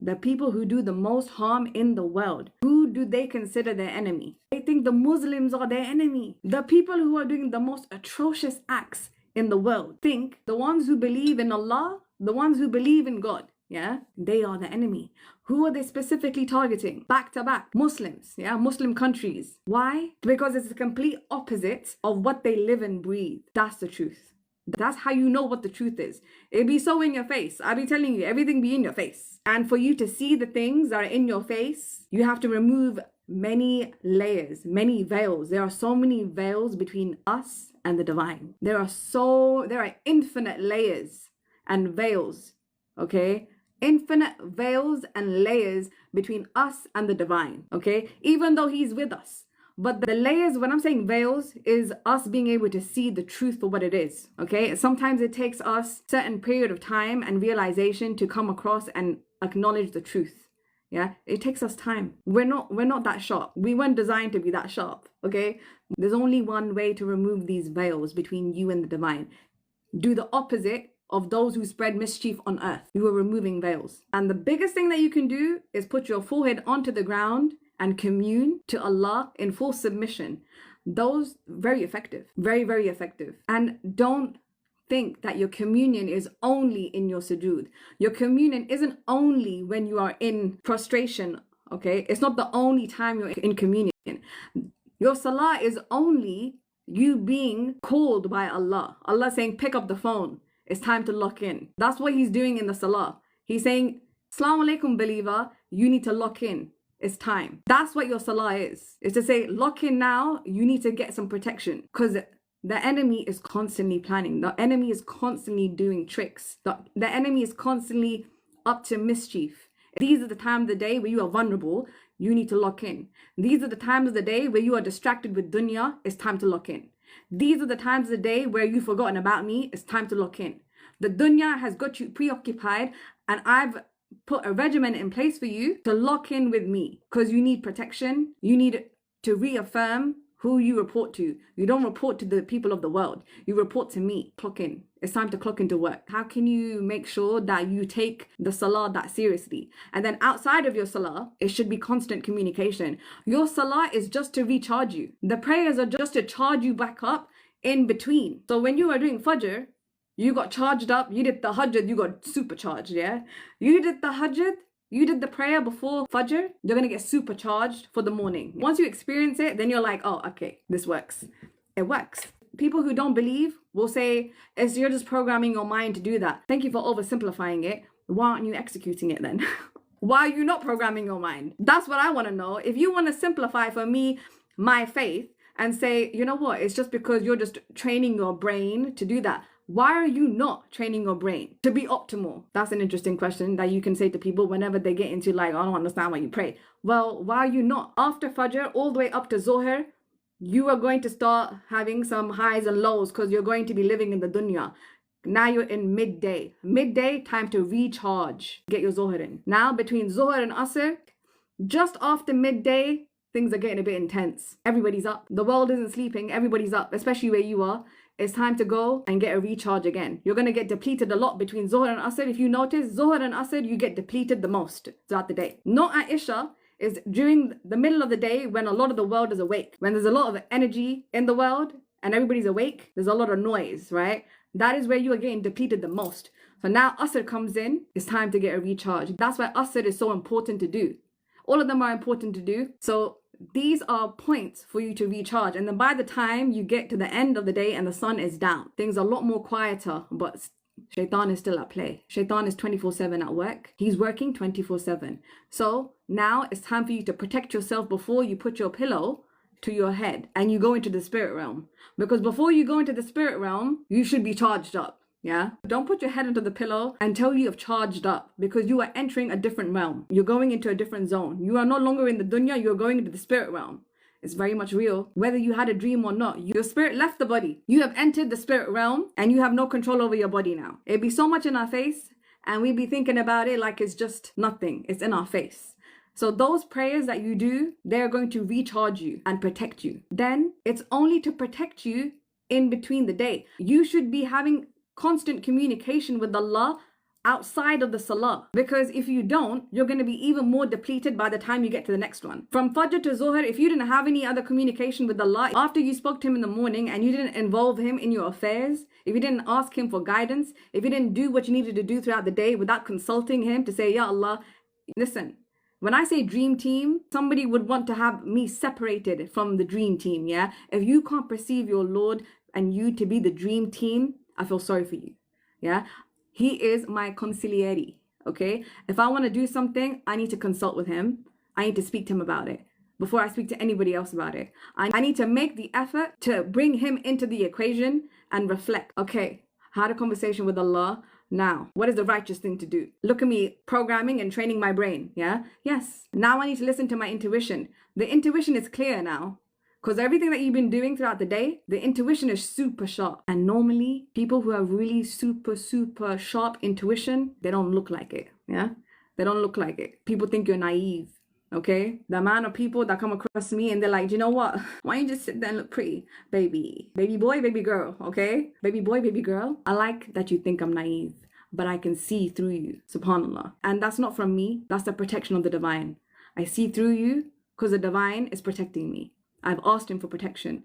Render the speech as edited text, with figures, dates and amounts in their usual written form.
the people who do the most harm in the world, who do they consider their enemy? They think the Muslims are their enemy. The people who are doing the most atrocious acts in the world think the ones who believe in Allah, the ones who believe in God, yeah, they are the enemy. Who are they specifically targeting? Back to back, Muslims, yeah, Muslim countries. Why? Because it's the complete opposite of what they live and breathe. That's the truth. That's how you know what the truth is. It be so in your face. I be telling you, everything be in your face. And for you to see the things that are in your face, you have to remove many layers, many veils. There are so many veils between us and the divine. There are infinite layers and veils, okay? Infinite veils and layers between us and the divine, okay? Even though he's with us. But the layers, when I'm saying veils, is us being able to see the truth for what it is, okay? Sometimes it takes us a certain period of time and realization to come across and acknowledge the truth, yeah? It takes us time. We're not that sharp. We weren't designed to be that sharp, okay? There's only one way to remove these veils between you and the divine. Do the opposite of those who spread mischief on earth. You are removing veils. And the biggest thing that you can do is put your forehead onto the ground and commune to Allah in full submission. Those, very effective, very, very effective. And don't think that your communion is only in your sujood. Your communion isn't only when you are in prostration, okay? It's not the only time you're in communion. Your salah is only you being called by Allah. Allah saying, pick up the phone. It's time to lock in. That's what he's doing in the salah. He's saying, Assalamu alaikum, believer, you need to lock in. It's time. That's what your salah is. It's to say, lock in now, you need to get some protection. Because the enemy is constantly planning. The enemy is constantly doing tricks. The enemy is constantly up to mischief. These are the times of the day where you are vulnerable. You need to lock in. These are the times of the day where you are distracted with dunya. It's time to lock in. These are the times of the day where you've forgotten about me. It's time to lock in. The dunya has got you preoccupied, and I've put a regimen in place for you to lock in with me, because you need protection. You need to reaffirm who you report to. You don't report to the people of the world. You report to me. Clock in. It's time to clock into work. How can you make sure that you take the salah that seriously? And then outside of your salah, it should be constant communication. Your salah is just to recharge you. The prayers are just to charge you back up in between. So when you are doing fajr, you got charged up. You did the hajjat, you got supercharged, yeah? You did the hajjat, you did the prayer before fajr, you're going to get supercharged for the morning. Once you experience it, then you're like, oh, okay, this works. It works. People who don't believe will say, you're just programming your mind to do that. Thank you for oversimplifying it. Why aren't you executing it then? Why are you not programming your mind? That's what I want to know. If you want to simplify for me my faith and say, you know what, it's just because you're just training your brain to do that. Why are you not training your brain to be optimal? That's an interesting question that you can say to people whenever they get into like, I don't understand why you pray. Well, why are you not? After Fajr, all the way up to Zohar, you are going to start having some highs and lows because you're going to be living in the dunya. Now you're in midday. Midday, time to recharge. Get your Zohar in. Now between Zohar and Asr, just after midday, things are getting a bit intense. Everybody's up. The world isn't sleeping. Everybody's up, especially where you are. It's time to go and get a recharge again. You're going to get depleted a lot between Zohar and Asr. If you notice, Zohar and Asr, you get depleted the most throughout the day. Not at Isha is during the middle of the day when a lot of the world is awake. When there's a lot of energy in the world and everybody's awake, there's a lot of noise, right? That is where you are getting depleted the most. So now Asr comes in, it's time to get a recharge. That's why Asr is so important to do. All of them are important to do. So these are points for you to recharge. And then by the time you get to the end of the day and the sun is down, things are a lot more quieter, but Shaitan is still at play. Shaitan is 24/7 at work. He's working 24/7. So now it's time for you to protect yourself before you put your pillow to your head and you go into the spirit realm. Because before you go into the spirit realm, you should be charged up. Yeah, don't put your head into the pillow until you have charged up, because you are entering a different realm. You're going into a different zone. You are no longer in the dunya, you're going into the spirit realm. It's very much real. Whether you had a dream or not, your spirit left the body. You have entered the spirit realm and you have no control over your body now. It'd be so much in our face and we'd be thinking about it like it's just nothing. It's in our face. So those prayers that you do, they're going to recharge you and protect you. Then it's only to protect you in between the day. You should be having constant communication with Allah outside of the salah. Because if you don't, you're going to be even more depleted by the time you get to the next one. From Fajr to Zuhr, if you didn't have any other communication with Allah, after you spoke to him in the morning and you didn't involve him in your affairs, if you didn't ask him for guidance, if you didn't do what you needed to do throughout the day without consulting him to say, Ya Allah, listen, when I say dream team, somebody would want to have me separated from the dream team, yeah? If you can't perceive your Lord and you to be the dream team, I feel sorry for you, yeah? He is my consigliere, okay? If I want to do something, I need to consult with him. I need to speak to him about it before I speak to anybody else about it. I need to make the effort to bring him into the equation and reflect. Okay, I had a conversation with Allah. Now, what is the righteous thing to do? Look at me programming and training my brain, yeah? Yes. Now I need to listen to my intuition. The intuition is clear now. Because everything that you've been doing throughout the day, the intuition is super sharp. And normally, people who have really super sharp intuition, they don't look like it, yeah? They don't look like it. People think you're naive, okay? The amount of people that come across me and they're like, you know what? Why don't you just sit there and look pretty? Baby boy, baby girl, okay? Baby boy, baby girl. I like that you think I'm naive, but I can see through you, subhanAllah. And that's not from me. That's the protection of the divine. I see through you because the divine is protecting me. I've asked him for protection.